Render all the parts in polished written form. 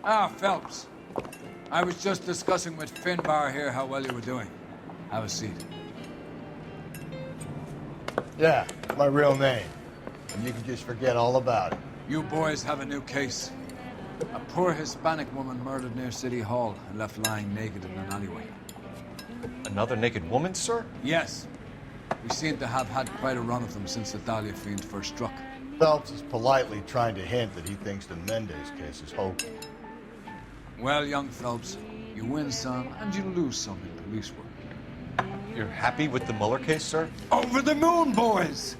Ah, Phelps. I was just discussing with Finbar here how well you were doing. Have a seat. Yeah, my real name. And you can just forget all about it. You boys have a new case. A poor Hispanic woman murdered near City Hall and left lying naked in an alleyway. Another naked woman, sir? Yes. We seem to have had quite a run of them since the Dahlia fiend first struck. Phelps is politely trying to hint that he thinks the Mendez case is hokey. Well, young Phelps, you win some and you lose some in police work. You're happy with the Mueller case, sir? Over the moon, boys!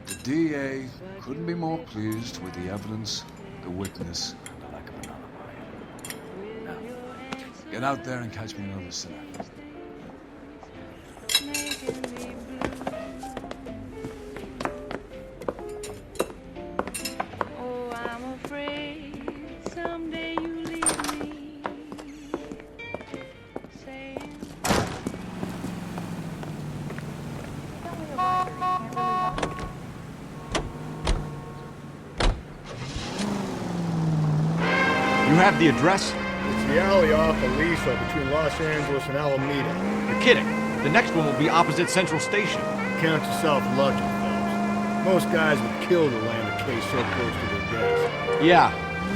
The DA couldn't be more pleased with the evidence, the witness, and the lack of an alibi. Now, get out there and catch me another sinner. Oh, I'm afraid someday you leave me. Saying... You have the address? It's the alley off Aliso between Los Angeles and Alameda. You're kidding. The next one will be opposite Central Station. Count yourself lucky, Phelps. Most guys would kill to land a case so close to their desk. Yeah.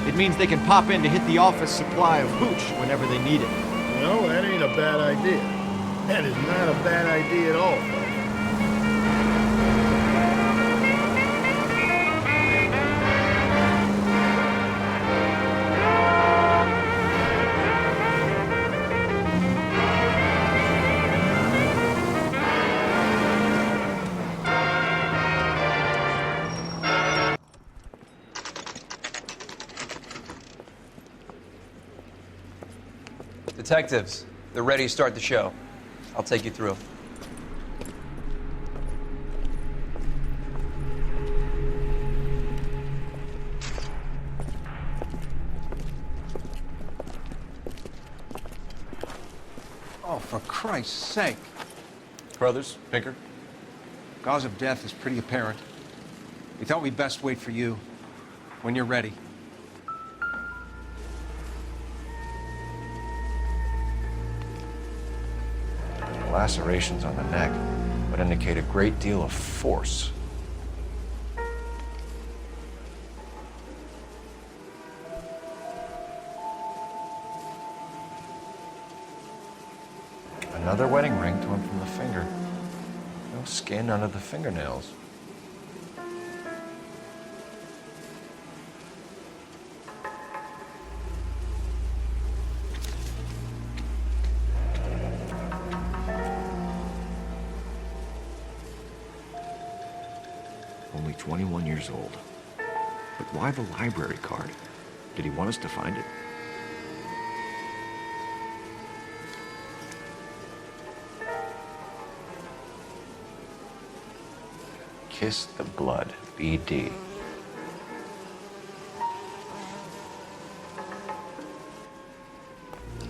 It means they can pop in to hit the office supply of hooch whenever they need it. You know, that ain't a bad idea. That is not a bad idea at all, Phelps. Detectives, they're ready to start the show. I'll take you through. Oh, for Christ's sake. Brothers, Pinker? Cause of death is pretty apparent. We thought we'd best wait for you. When you're ready. Lacerations on the neck would indicate a great deal of force. Another wedding ring torn from the finger. No skin under the fingernails. Only 21 years old. But why the library card? Did he want us to find it? Kiss the blood, BD.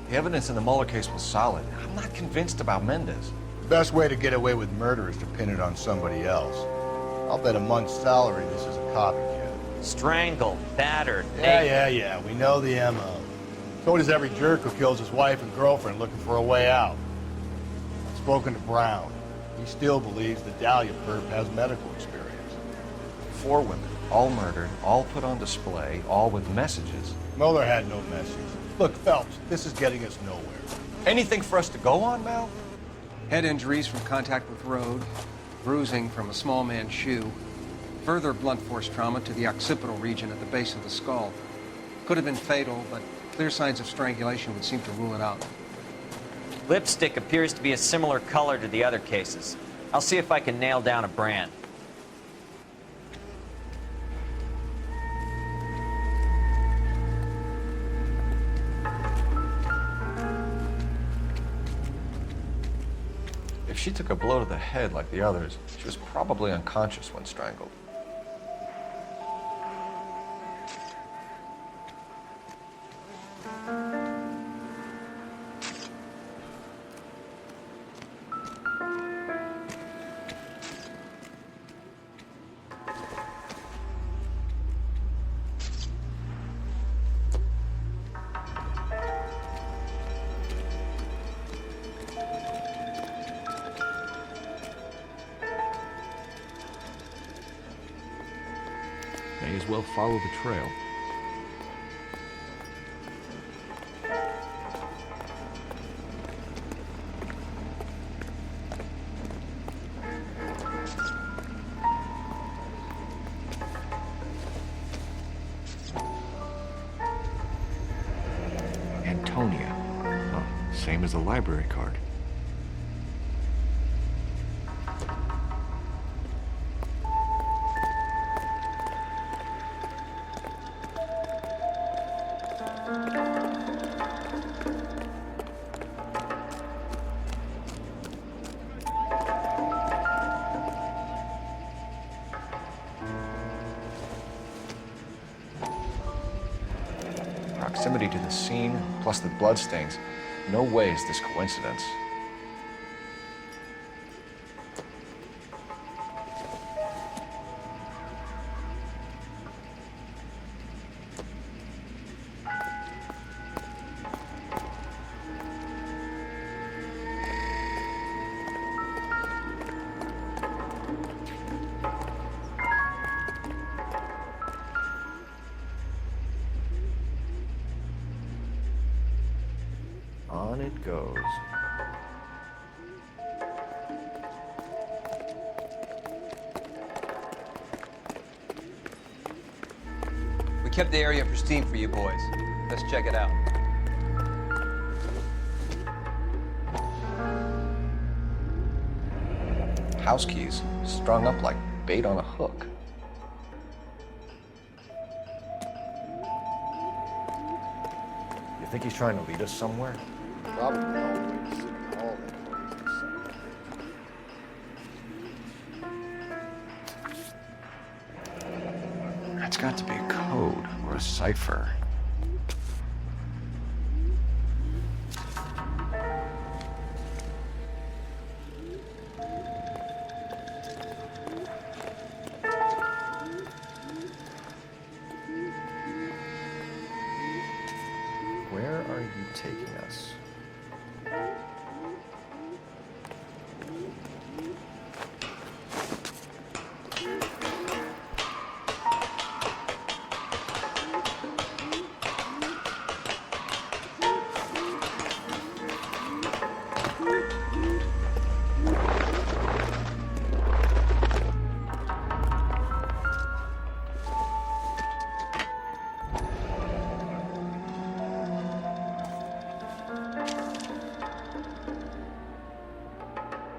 The evidence in the Mueller case was solid. I'm not convinced about Mendez. The best way to get away with murder is to pin it on somebody else. I'll bet a month's salary this is a copycat. Strangled, battered, Yeah. We know the M.O. So does every jerk who kills his wife and girlfriend looking for a way out. I've spoken to Brown. He still believes the Dahlia perp has medical experience. 4 women, all murdered, all put on display, all with messages. Mueller had no message. Look, Phelps, this is getting us nowhere. Anything for us to go on, Mal? Head injuries from contact with road, bruising from a small man's shoe, further blunt force trauma to the occipital region at the base of the skull. Could have been fatal, but clear signs of strangulation would seem to rule it out. Lipstick appears to be a similar color to the other cases. I'll see if I can nail down a brand. If she took a blow to the head like the others, she was probably unconscious when strangled. as well follow the trail. Antonia. Oh, same as the library card. Proximity to the scene, plus the bloodstains. No way is this coincidence. On it goes. We kept the area pristine for you boys. Let's check it out. House keys, strung up like bait on a hook. You think he's trying to lead us somewhere? Probably always. All employees. It's got to be a code or a cipher. Where are you taking us?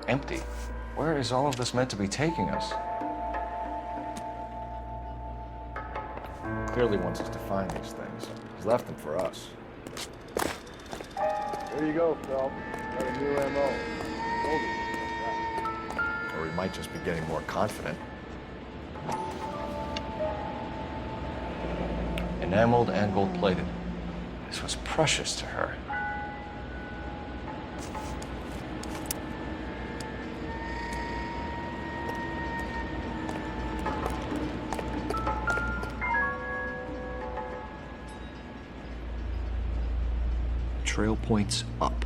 Empty. Where is all of this meant to be taking us? Clearly wants us to find these things. He's left them for us. There you go, Phelps. Got a new MO. Told you. Or he might just be getting more confident. Enameled and gold-plated. This was precious to her. Trail points up.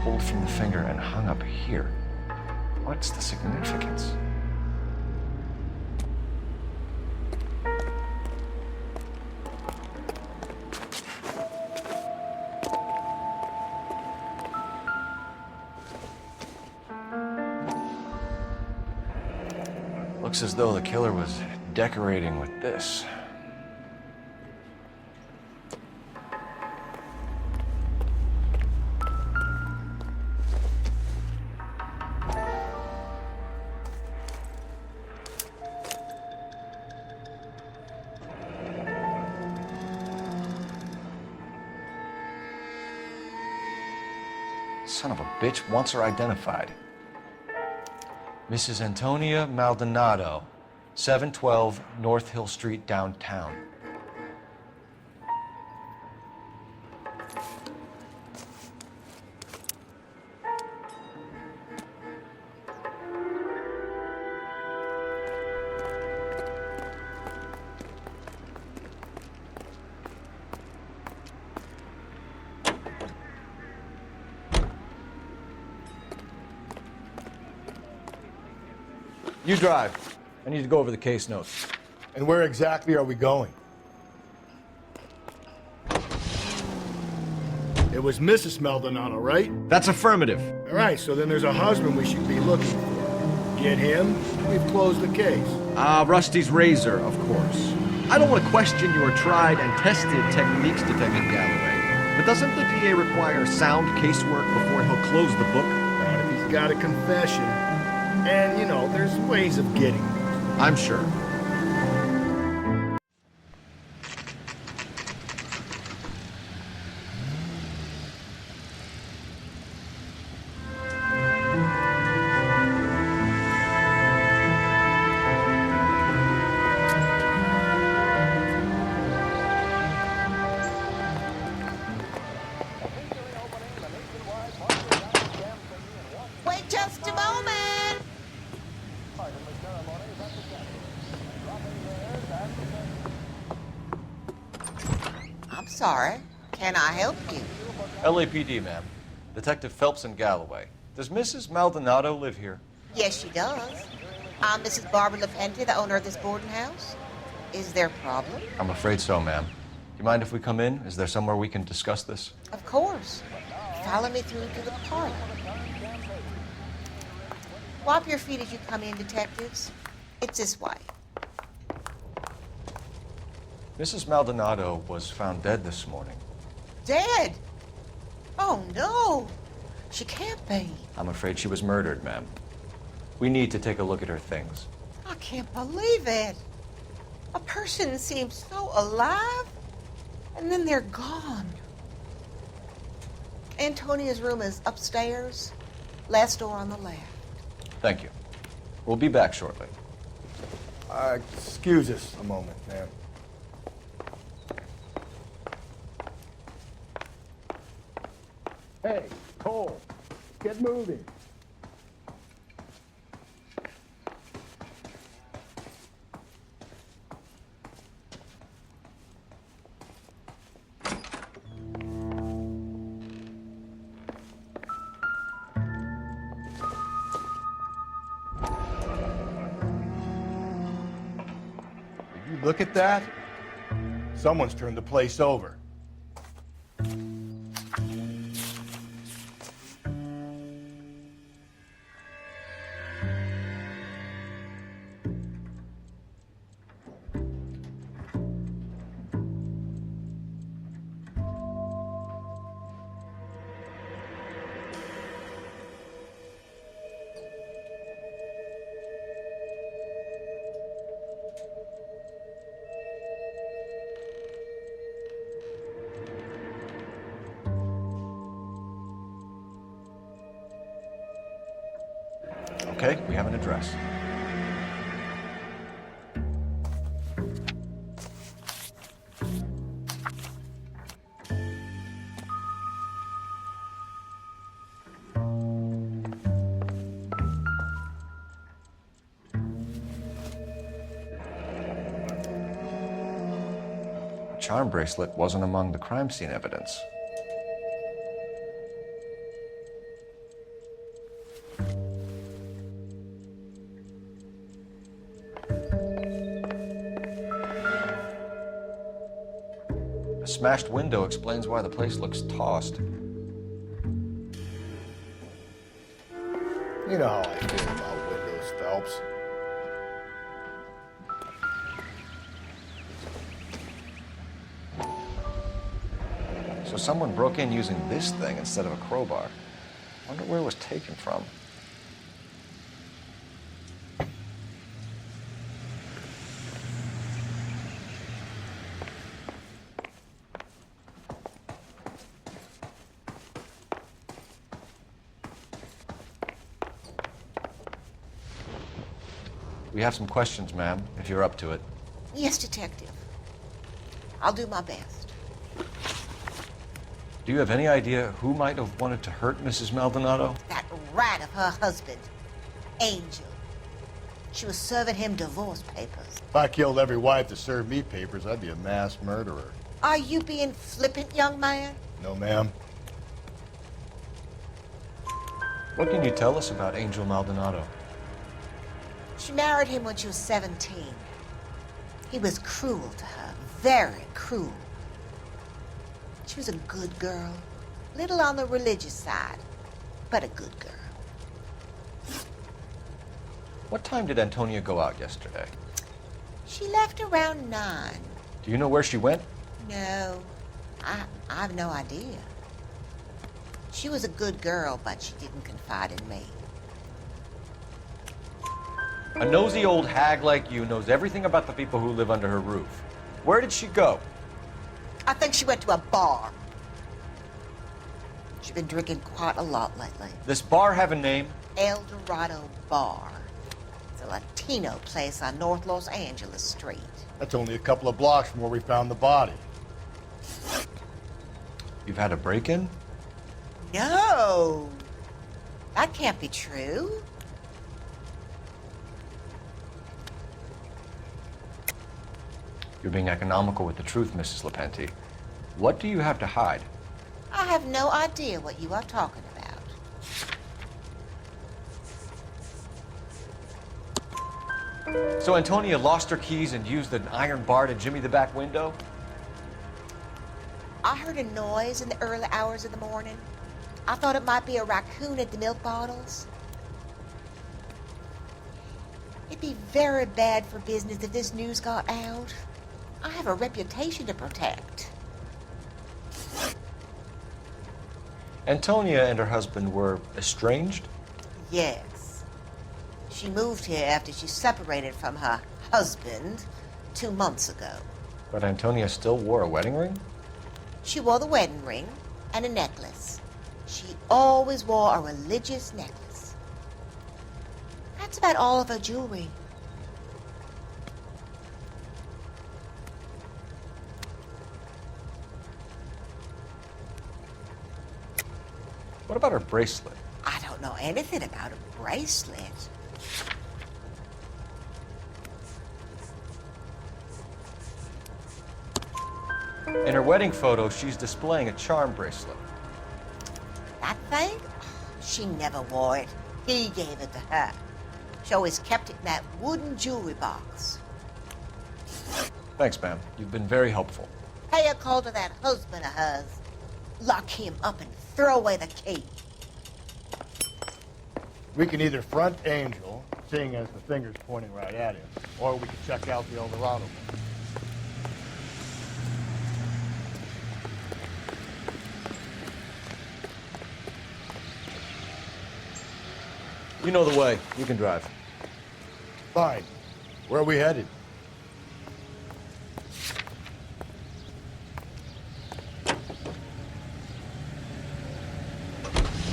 Pulled from the finger and hung up here. What's the significance? Looks as though the killer was decorating with this. Son of a bitch wants her identified. Mrs. Antonia Maldonado, 712 North Hill Street, downtown. You drive. I need to go over the case notes. And where exactly are we going? It was Mrs. Maldonado, right? That's affirmative. All right, so then there's a husband we should be looking for. Get him, we've closed the case. Rusty's razor, of course. I don't want to question your tried and tested techniques, Detective Galloway. But doesn't the DA require sound casework before he'll close the book? Not if he's got a confession. And, you know, there's ways of getting it. I'm sure. Wait just a moment. I'm sorry. Can I help you? LAPD, ma'am. Detective Phelps and Galloway. Does Mrs. Maldonado live here? Yes, she does. I'm Mrs. Barbara LaPente, the owner of this boarding house. Is there a problem? I'm afraid so, ma'am. Do you mind if we come in? Is there somewhere we can discuss this? Of course. Follow me through to the parlor. Wipe your feet as you come in, detectives. It's this way. Mrs. Maldonado was found dead this morning. Dead? Oh, no. She can't be. I'm afraid she was murdered, ma'am. We need to take a look at her things. I can't believe it. A person seems so alive, and then they're gone. Antonia's room is upstairs, last door on the left. Thank you. We'll be back shortly. Excuse us a moment, ma'am. Hey, Cole, get moving. Did you look at that? Someone's turned the place over. Okay, we have an address. The charm bracelet wasn't among the crime scene evidence. A smashed window explains why the place looks tossed. You know how I feel about windows, Phelps. So someone broke in using this thing instead of a crowbar. Wonder where it was taken from. We have some questions, ma'am, if you're up to it. Yes, detective. I'll do my best. Do you have any idea who might have wanted to hurt Mrs. Maldonado? That rat of her husband, Angel. She was serving him divorce papers. If I killed every wife to serve me papers, I'd be a mass murderer. Are you being flippant, young man? No, ma'am. What can you tell us about Angel Maldonado? She married him when she was 17. He was cruel to her, very cruel. She was a good girl, little on the religious side, but a good girl. What time did Antonia go out yesterday? She left around 9. Do you know where she went? No, I have no idea. She was a good girl, but she didn't confide in me. A nosy old hag like you knows everything about the people who live under her roof. Where did she go? I think she went to a bar. She's been drinking quite a lot lately. This bar have a name? El Dorado Bar. It's a Latino place on North Los Angeles Street. That's only a couple of blocks from where we found the body. You've had a break-in? No, that can't be true. You're being economical with the truth, Mrs. Lepenti. What do you have to hide? I have no idea what you are talking about. So Antonia lost her keys and used an iron bar to jimmy the back window? I heard a noise in the early hours of the morning. I thought it might be a raccoon at the milk bottles. It'd be very bad for business if this news got out. I have a reputation to protect. Antonia and her husband were estranged? Yes. She moved here after she separated from her husband 2 months ago. But Antonia still wore a wedding ring? She wore the wedding ring and a necklace. She always wore a religious necklace. That's about all of her jewelry. What about her bracelet? I don't know anything about a bracelet. In her wedding photo, she's displaying a charm bracelet. That thing? She never wore it. He gave it to her. She always kept it in that wooden jewelry box. Thanks, ma'am. You've been very helpful. Pay a call to that husband of hers. Lock him up and throw away the key. We can either front Angel, seeing as the finger's pointing right at him, or we can check out the El Dorado one. You know the way. You can drive. Fine. Where are we headed?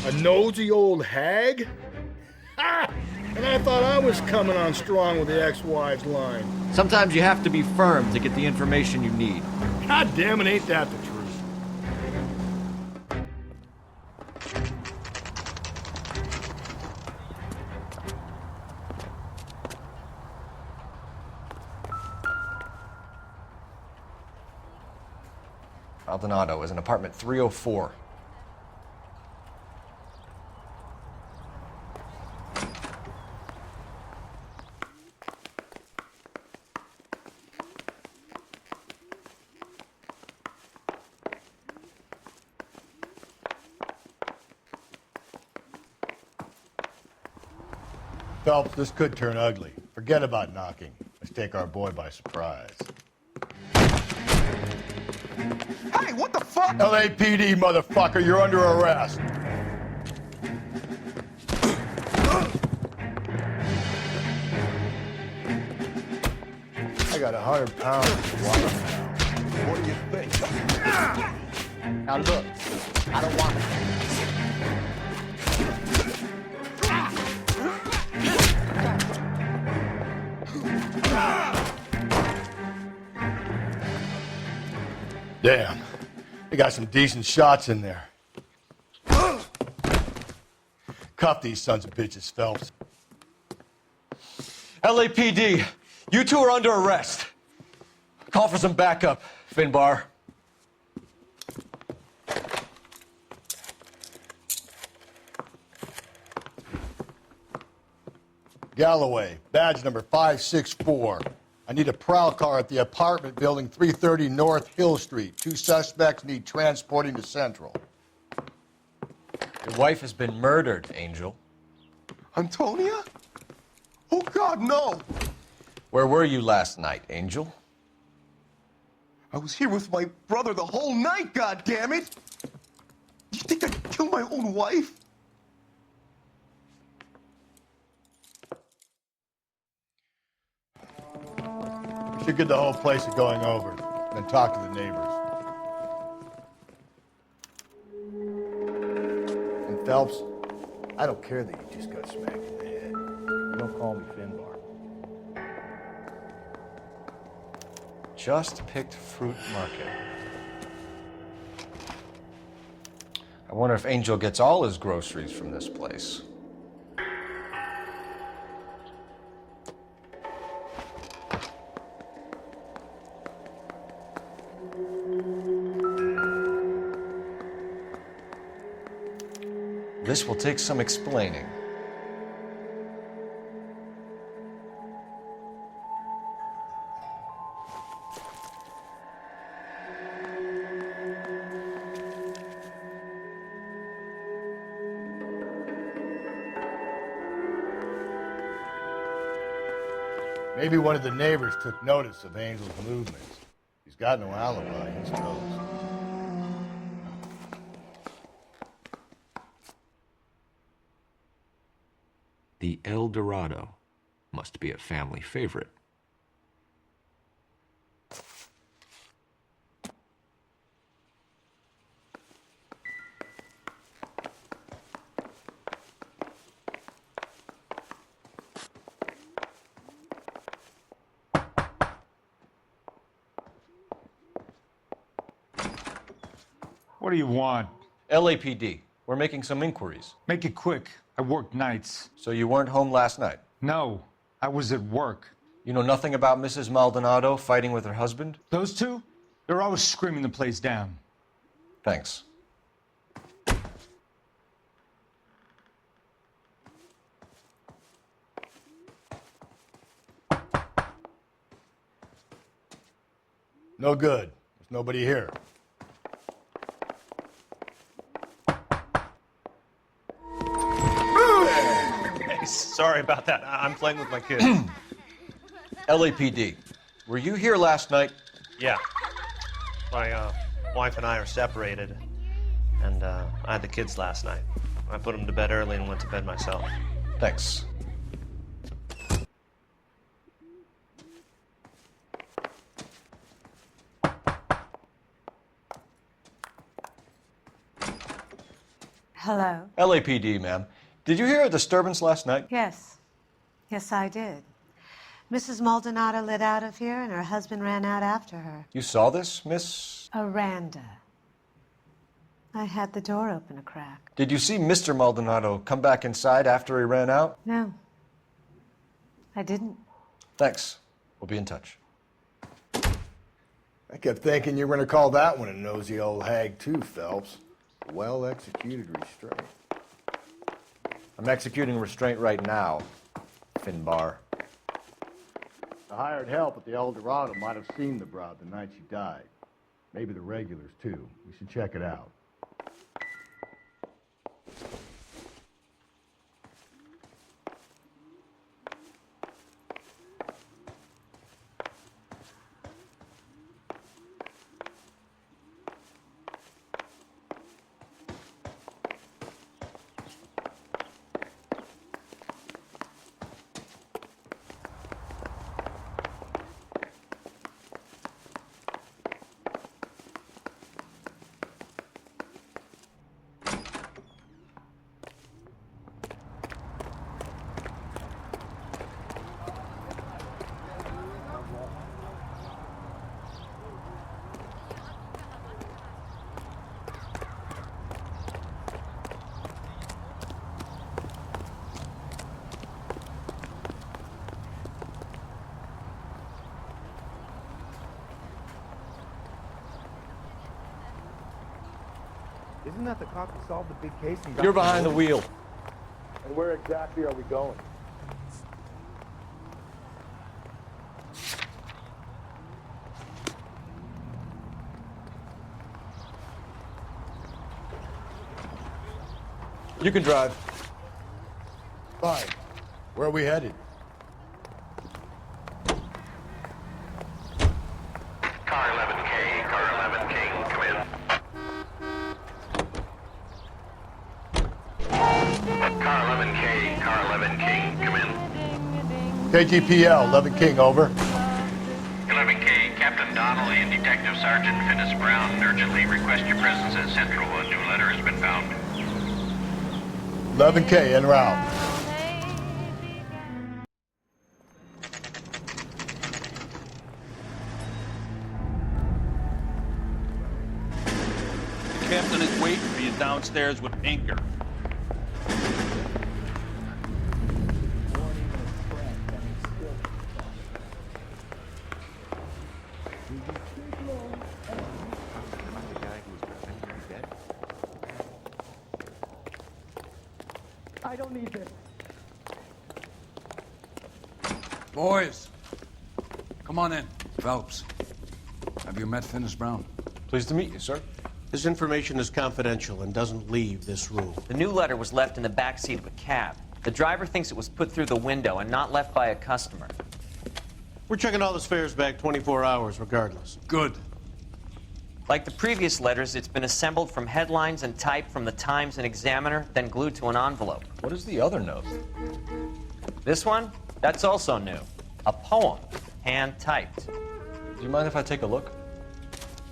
A nosy old hag? Ha! And I thought I was coming on strong with the ex-wives line. Sometimes you have to be firm to get the information you need. God damn it, ain't that the truth? Maldonado is in apartment 304. Phelps, this could turn ugly. Forget about knocking. Let's take our boy by surprise. Hey, what the fuck? LAPD, motherfucker, you're under arrest. I got 100 pounds of water now. What do you think? Now look, I don't want it. Damn, they got some decent shots in there. Cuff these sons of bitches, Phelps. LAPD, you two are under arrest. Call for some backup, Finbar. Galloway, badge number 564. I need a prowl car at the apartment building 330 North Hill Street. 2 suspects need transporting to Central. Your wife has been murdered, Angel. Antonia? Oh, God, no! Where were you last night, Angel? I was here with my brother the whole night, goddammit! You think I'd kill my own wife? We should get the whole place to going over, then talk to the neighbors. And Phelps, I don't care that you just got smacked in the head. You don't call me Finbar. Just picked fruit market. I wonder if Angel gets all his groceries from this place. This will take some explaining. Maybe one of the neighbors took notice of Angel's movements. He's got no alibi, he's toast. The El Dorado must be a family favorite. What do you want? LAPD. We're making some inquiries. Make it quick. I work nights. So you weren't home last night? No, I was at work. You know nothing about Mrs. Maldonado fighting with her husband? Those two? They're always screaming the place down. Thanks. No good. There's nobody here. Sorry about that. I'm playing with my kids. LAPD. Were you here last night? Yeah. My wife and I are separated, and I had the kids last night. I put them to bed early and went to bed myself. Thanks. Hello? LAPD, ma'am. Did you hear a disturbance last night? Yes. Yes, I did. Mrs. Maldonado lit out of here, and her husband ran out after her. You saw this, Miss? Aranda. I had the door open a crack. Did you see Mr. Maldonado come back inside after he ran out? No. I didn't. Thanks. We'll be in touch. I kept thinking you were going to call that one a nosy old hag too, Phelps. Well-executed restraint. I'm executing restraint right now, Finbar. The hired help at the El Dorado might have seen the broad the night she died. Maybe the regulars, too. We should check it out. Isn't that the cop who solved the big case? And got You're behind the wheel. And where exactly are we going? You can drive. Fine. Where are we headed? Car 11K, car 11K, come in. Car 11K, car 11K, come in. KGPL, 11 King, over. 11K, Captain Donnelly and Detective Sergeant Finis Brown urgently request your presence at Central. A new letter has been found. 11K, en route. The captain is waiting for you downstairs with anchor. I don't need this. Boys, come on in. Phelps, have you met Finis Brown? Pleased to meet you, sir. This information is confidential and doesn't leave this room. The new letter was left in the back seat of a cab. The driver thinks it was put through the window and not left by a customer. We're checking all the fares back 24 hours regardless. Good. Like the previous letters, it's been assembled from headlines and typed from the Times and Examiner, then glued to an envelope. What is the other note? This one? That's also new. A poem, hand-typed. Do you mind if I take a look?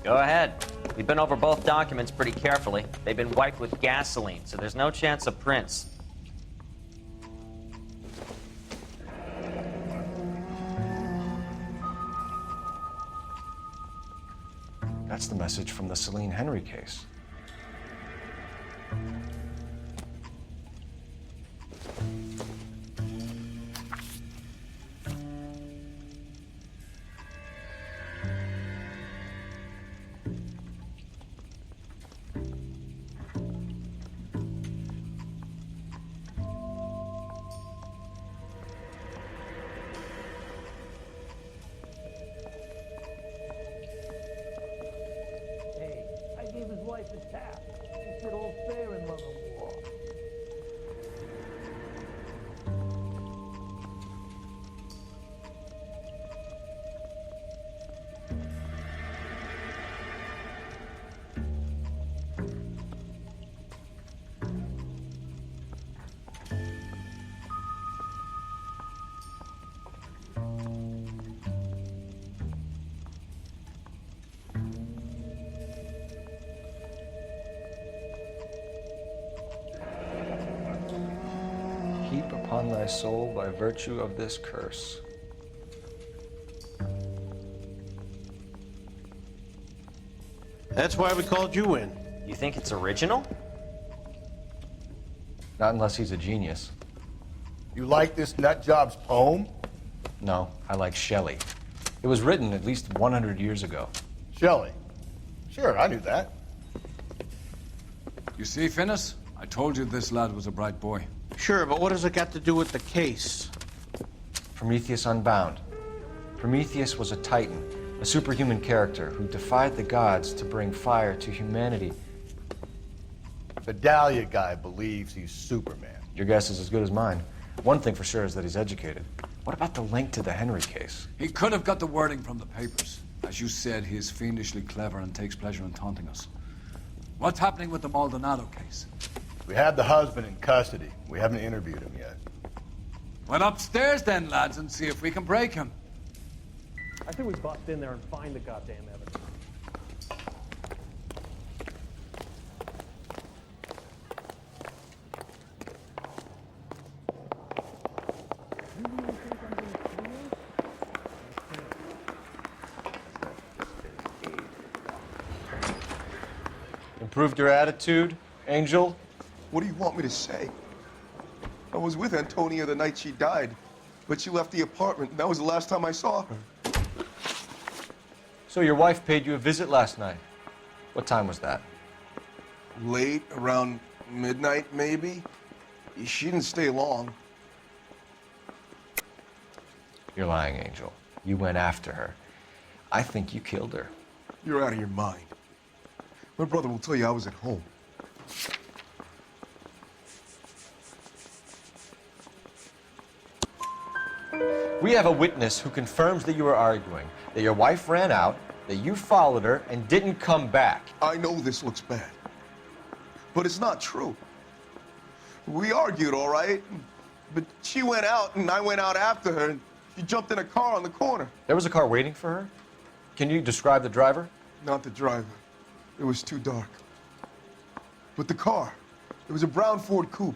Go ahead. We've been over both documents pretty carefully. They've been wiped with gasoline, so there's no chance of prints. That's the message from the Celine Henry case. Heap upon thy soul by virtue of this curse. That's why we called you in. You think it's original? Not unless he's a genius. You like this nutjob's poem? No, I like Shelley. It was written at least 100 years ago. Shelley? Sure, I knew that. You see, Finis? I told you this lad was a bright boy. Sure, but what has it got to do with the case? Prometheus Unbound. Prometheus was a titan, a superhuman character who defied the gods to bring fire to humanity. The Dahlia guy believes he's Superman. Your guess is as good as mine. One thing for sure is that he's educated. What about the link to the Henry case? He could have got the wording from the papers. As you said, he is fiendishly clever and takes pleasure in taunting us. What's happening with the Maldonado case? We have the husband in custody. We haven't interviewed him yet. Well, upstairs then, lads, and see if we can break him. I think we bust in there and find the goddamn evidence. Improved your attitude, Angel? What do you want me to say? I was with Antonia the night she died, but she left the apartment, and that was the last time I saw her. So your wife paid you a visit last night. What time was that? Late, around midnight, maybe. She didn't stay long. You're lying, Angel. You went after her. I think you killed her. You're out of your mind. My brother will tell you I was at home. We have a witness who confirms that you were arguing, that your wife ran out, that you followed her and didn't come back. I know this looks bad, but it's not true. We argued, all right, but she went out and I went out after her and she jumped in a car on the corner. There was a car waiting for her? Can you describe the driver? Not the driver. It was too dark. But the car, it was a brown Ford coupe.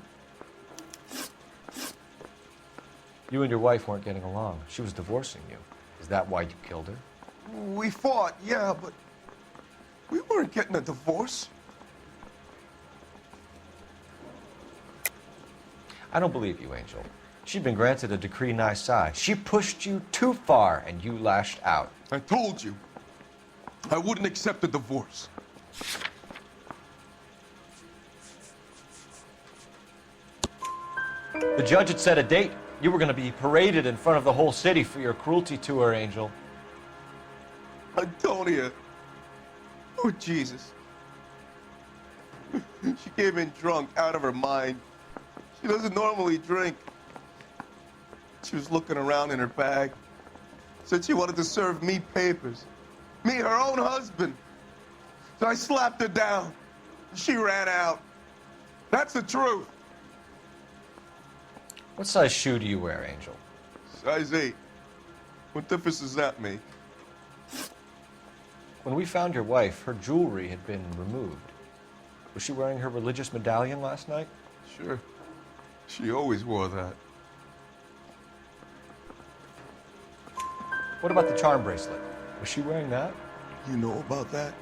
You and your wife weren't getting along. She was divorcing you. Is that why you killed her? We fought, yeah, but we weren't getting a divorce. I don't believe you, Angel. She'd been granted a decree nisi. She pushed you too far and you lashed out. I told you, I wouldn't accept a divorce. The judge had set a date. You were going to be paraded in front of the whole city for your cruelty to her, Angel. Antonia. Oh, Jesus. She came in drunk, out of her mind. She doesn't normally drink. She was looking around in her bag. Said she wanted to serve me papers. Me, her own husband. So I slapped her down. She ran out. That's the truth. What size shoe do you wear, Angel? Size 8. What difference does that make? When we found your wife, her jewelry had been removed. Was she wearing her religious medallion last night? Sure. She always wore that. What about the charm bracelet? Was she wearing that? You know about that?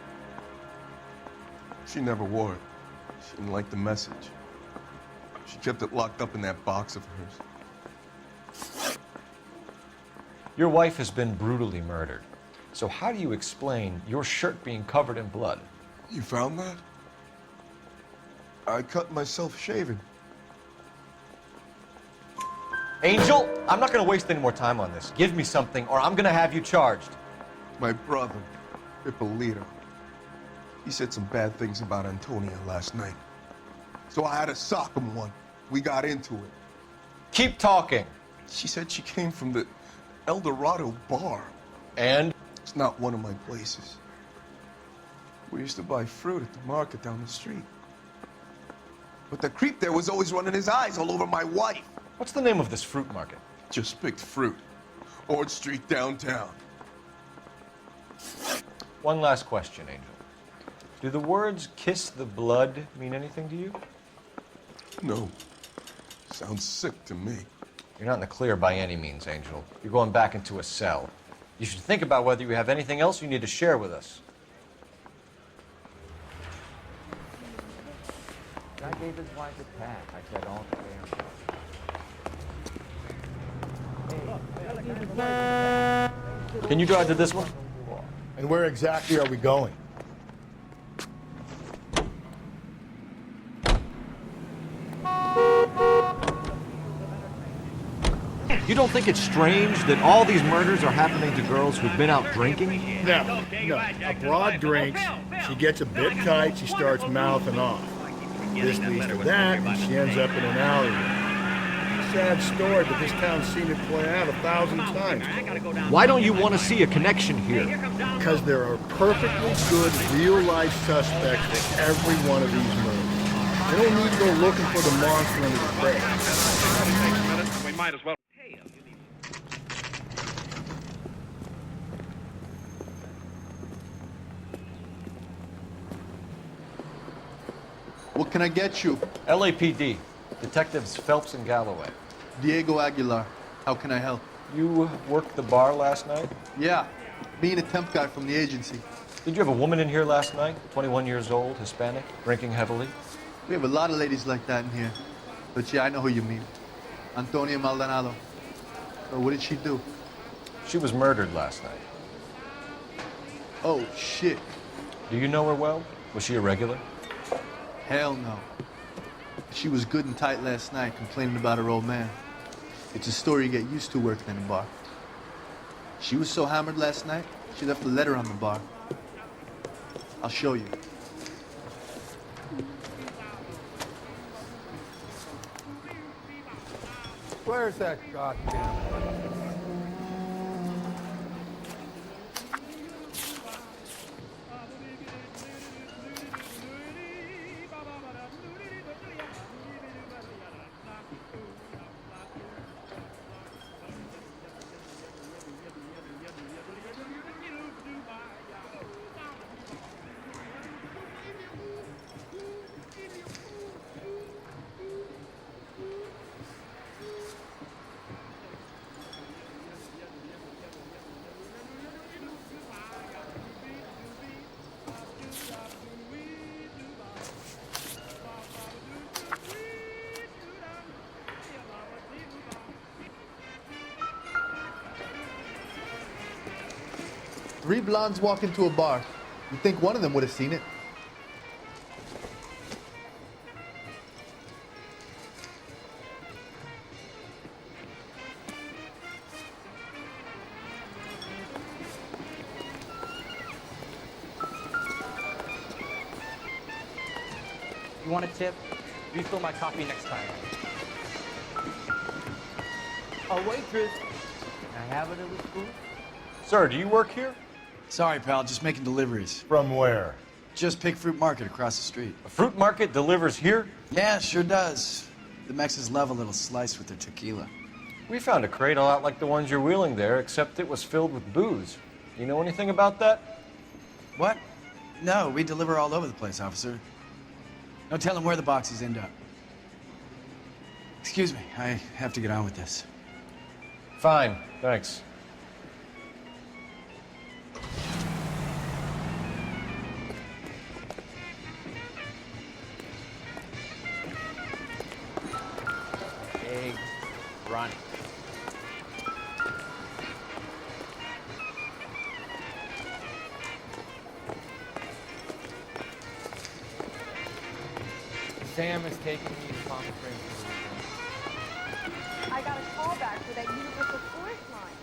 She never wore it. She didn't like the message. She kept it locked up in that box of hers. Your wife has been brutally murdered. So how do you explain your shirt being covered in blood? You found that? I cut myself shaving. Angel, I'm not going to waste any more time on this. Give me something or I'm going to have you charged. My brother, Ippolito, he said some bad things about Antonia last night. So I had to sock him one. We got into it. Keep talking. She said she came from the El Dorado bar. And? It's not one of my places. We used to buy fruit at the market down the street. But the creep there was always running his eyes all over my wife. What's the name of this fruit market? Just picked fruit. Ord Street downtown. One last question, Angel. Do the words kiss the blood mean anything to you? No. Sounds sick to me. You're not in the clear by any means, Angel. You're going back into a cell. You should think about whether you have anything else you need to share with us. I gave his wife a tap. I said, all fair. Can you drive to this one? And where exactly are we going? You don't think it's strange that all these murders are happening to girls who've been out drinking? No. A broad drinks, she gets a bit tight, she starts mouthing off. This leads to that, and she ends up in an alleyway. Sad story, but this town's seen it play out 1,000 times. Why don't you want to see a connection here? Because there are perfectly good real-life suspects for every one of these murders. They don't need to go looking for the monster under the bed. We might as well. What can I get you? LAPD. Detectives Phelps and Galloway. Diego Aguilar. How can I help? You worked the bar last night? Yeah. Me and a temp guy from the agency. Did you have a woman in here last night? 21 years old, Hispanic, drinking heavily? We have a lot of ladies like that in here. But yeah, I know who you mean. Antonia Maldonado. So what did she do? She was murdered last night. Oh, shit. Do you know her well? Was she a regular? Hell no. She was good and tight last night, complaining about her old man. It's a story you get used to working in a bar. She was so hammered last night, she left a letter on the bar. I'll show you. Where's that goddamn... 3 blondes walk into a bar. You'd think one of them would have seen it. You want a tip? Refill my coffee next time. A waitress. Can I have it with food? Sir, do you work here? Sorry, pal, just making deliveries. From where? Just Pig Fruit Market across the street. A fruit market delivers here? Yeah, sure does. The Mexicans love a little slice with their tequila. We found a crate a lot like the ones you're wheeling there, except it was filled with booze. You know anything about that? What? No, we deliver all over the place, officer. No telling where the boxes end up. Excuse me, I have to get on with this. Fine, thanks. Eggs, run. Sam is taking me to Palm Springs. I got a call back for that universal forest line.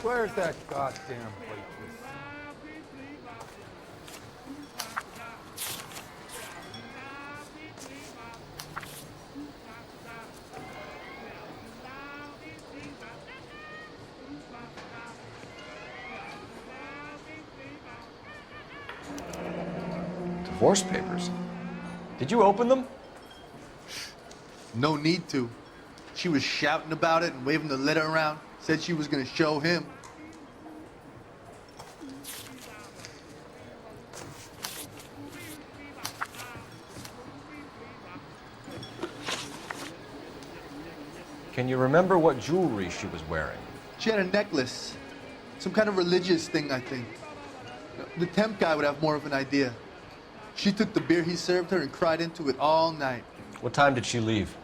Where's that goddamn waitress? Divorce papers. Did you open them? No need to. She was shouting about it and waving the letter around. Said she was gonna show him. Can you remember what jewelry she was wearing? She had a necklace. Some kind of religious thing, I think. The temp guy would have more of an idea. She took the beer he served her and cried into it all night. What time did she leave?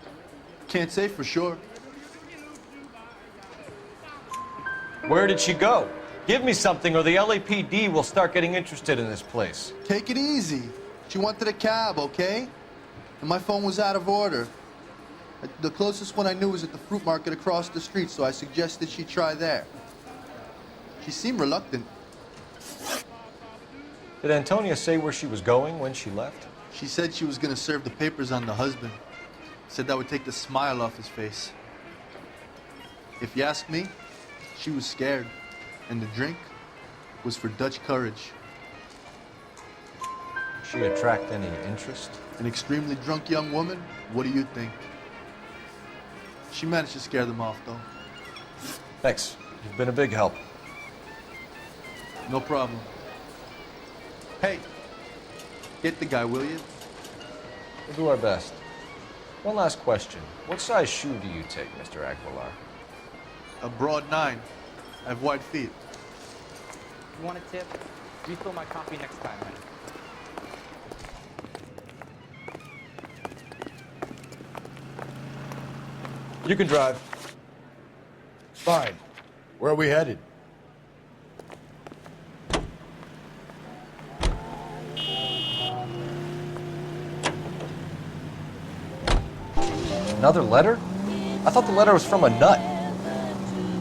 Can't say for sure. Where did she go? Give me something or the LAPD will start getting interested in this place. Take it easy. She wanted a cab, okay? And my phone was out of order. The closest one I knew was at the fruit market across the street, so I suggested she try there. She seemed reluctant. Did Antonia say where she was going when she left? She said she was gonna serve the papers on the husband. Said that would take the smile off his face. If you ask me, she was scared, and the drink was for Dutch courage. She attract any interest? An extremely drunk young woman? What do you think? She managed to scare them off, though. Thanks. You've been a big help. No problem. Hey, get the guy, will you? We'll do our best. One last question. What size shoe do you take, Mr. Aguilar? A broad 9. I have wide feet. You want a tip? Refill my coffee next time, man. You can drive. Fine. Where are we headed? Another letter? I thought the letter was from a nut.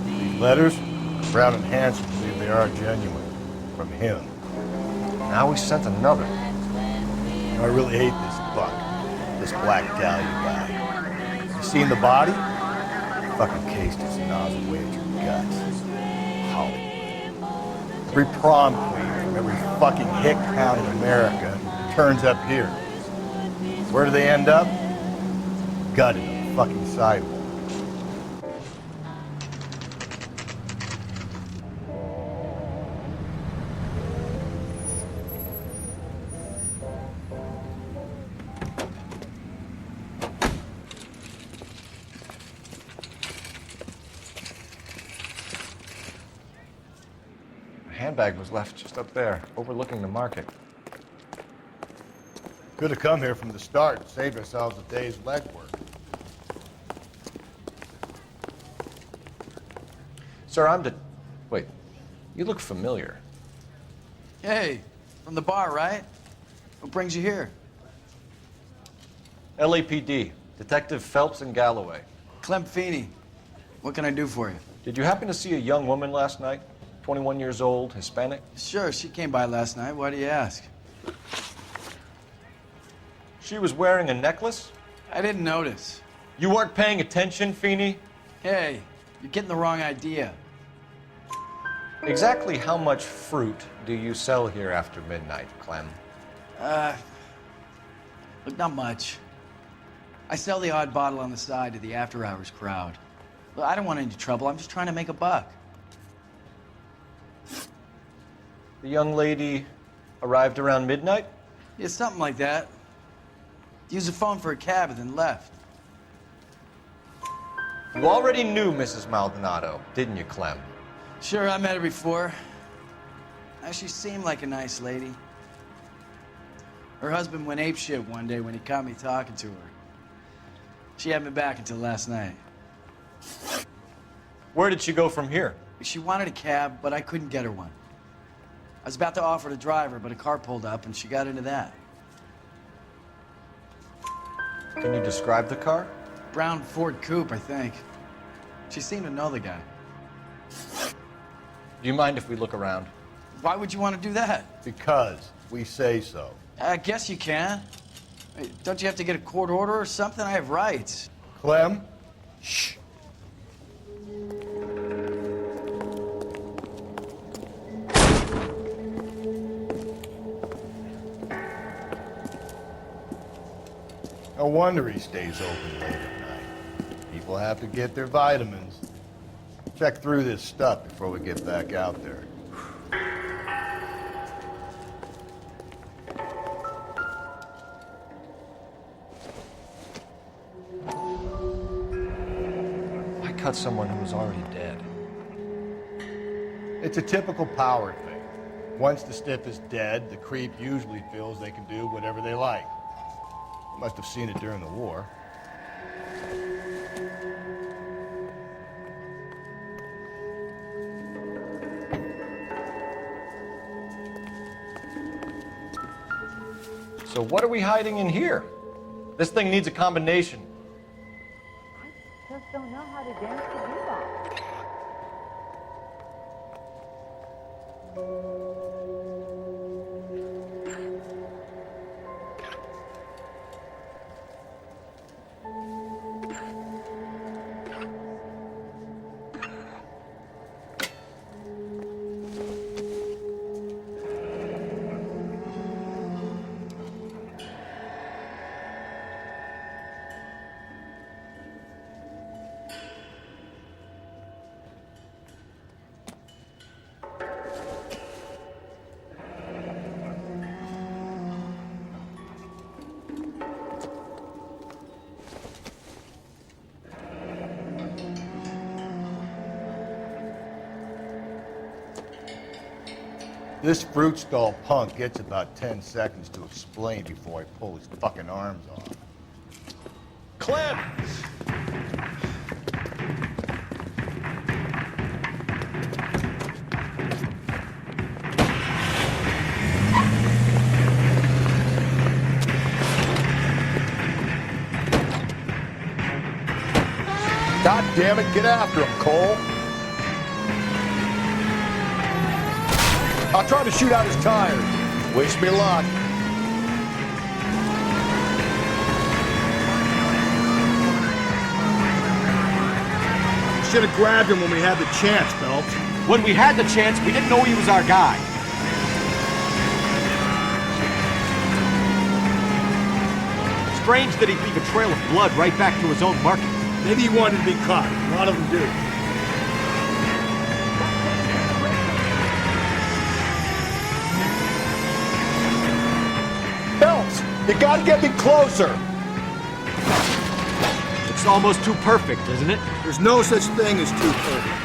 These letters, Brown and Hanson believe they are genuine. From him. Now we sent another. I really hate this buck. This black dahlia guy. You seen the body? Fucking cased his nozzle way into your guts. Hollywood. Every prom queen from every fucking hick town in America turns up here. Where do they end up? Gutted on the fucking sidewalk. Handbag was left just up there, overlooking the market. Could have come here from the start and saved ourselves a day's legwork. Sir, Wait, you look familiar. Hey, from the bar, right? What brings you here? LAPD, Detective Phelps and Galloway. Clem Feeney. What can I do for you? Did you happen to see a young woman last night? 21 years old, Hispanic? Sure, she came by last night. Why do you ask? She was wearing a necklace? I didn't notice. You weren't paying attention, Feeney? Hey, you're getting the wrong idea. Exactly how much fruit do you sell here after midnight, Clem? Look, not much. I sell the odd bottle on the side to the after-hours crowd. Look, I don't want any trouble. I'm just trying to make a buck. The young lady arrived around midnight? Yeah, something like that. Used the phone for a cab and then left. You already knew Mrs. Maldonado, didn't you, Clem? Sure, I met her before. She seemed like a nice lady. Her husband went apeshit one day when he caught me talking to her. She had me back until last night. Where did she go from here? She wanted a cab, but I couldn't get her one. I was about to offer to drive her, but a car pulled up and she got into that. Can you describe the car? Brown Ford Coupe, I think. She seemed to know the guy. Do you mind if we look around? Why would you want to do that? Because we say so. I guess you can. Hey, don't you have to get a court order or something? I have rights. Clem? Shh. No wonder he stays open late at night. People have to get their vitamins. Check through this stuff before we get back out there. Why cut someone who was already dead? It's a typical power thing. Once the stiff is dead, the creep usually feels they can do whatever they like. Must have seen it during the war. So what are we hiding in here? This thing needs a combination. I just don't know how to dance to do that. This fruit stall punk gets about 10 seconds to explain before I pull his fucking arms off. Clem! God damn it, get after him, Cole. I'll try to shoot out his tires. Wish me luck. Should have grabbed him when we had the chance, Phelps. When we had the chance, we didn't know he was our guy. strange that he'd leave a trail of blood right back to his own market. Maybe he wanted to be caught. A lot of them do. Phelps, you gotta get me closer. It's almost too perfect, isn't it? There's no such thing as too perfect.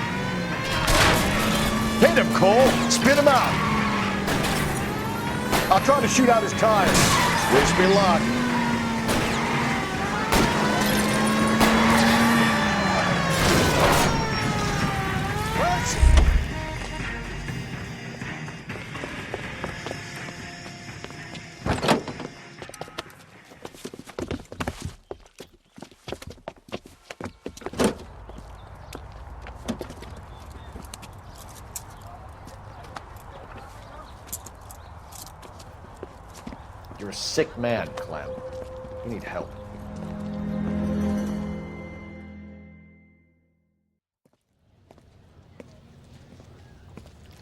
Hit him, Cole. Spit him out. I'll try to shoot out his tires. Wish me luck. You're a sick man, Clem. You need help.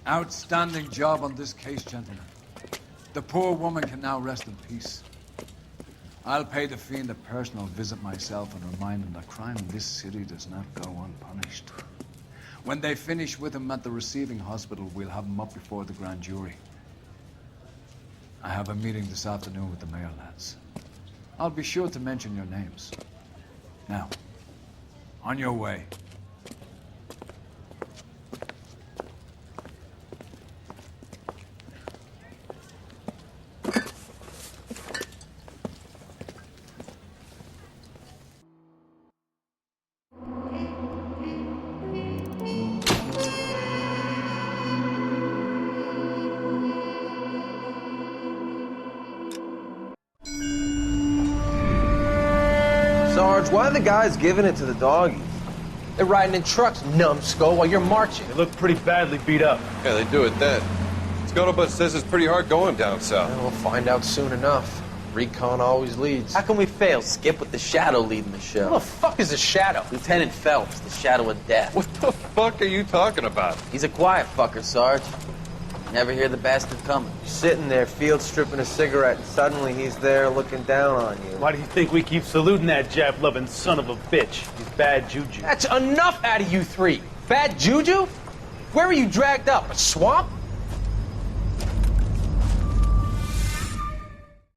Outstanding job on this case, gentlemen. The poor woman can now rest in peace. I'll pay the fiend a personal visit myself and remind him that crime in this city does not go unpunished. When they finish with him at the receiving hospital, we'll have him up before the grand jury. I have a meeting this afternoon with the mayor, lads. I'll be sure to mention your names. Now, on your way. Sarge, why are the guys giving it to the doggies? They're riding in trucks, numbskull, while you're marching. They look pretty badly beat up. Yeah, they do at that. Scuttlebutt says it's pretty hard going down south. We'll find out soon enough. Recon always leads. How can we fail, Skip, with the Shadow leading the show? Who the fuck is the Shadow? Lieutenant Phelps, the Shadow of Death. What the fuck are you talking about? He's a quiet fucker, Sarge. Never hear the bastard coming. You're sitting there, field stripping a cigarette, and suddenly he's there looking down on you. Why do you think we keep saluting that Jap-loving son of a bitch? He's bad juju. That's enough out of you three. Bad juju? Where were you dragged up? A swamp?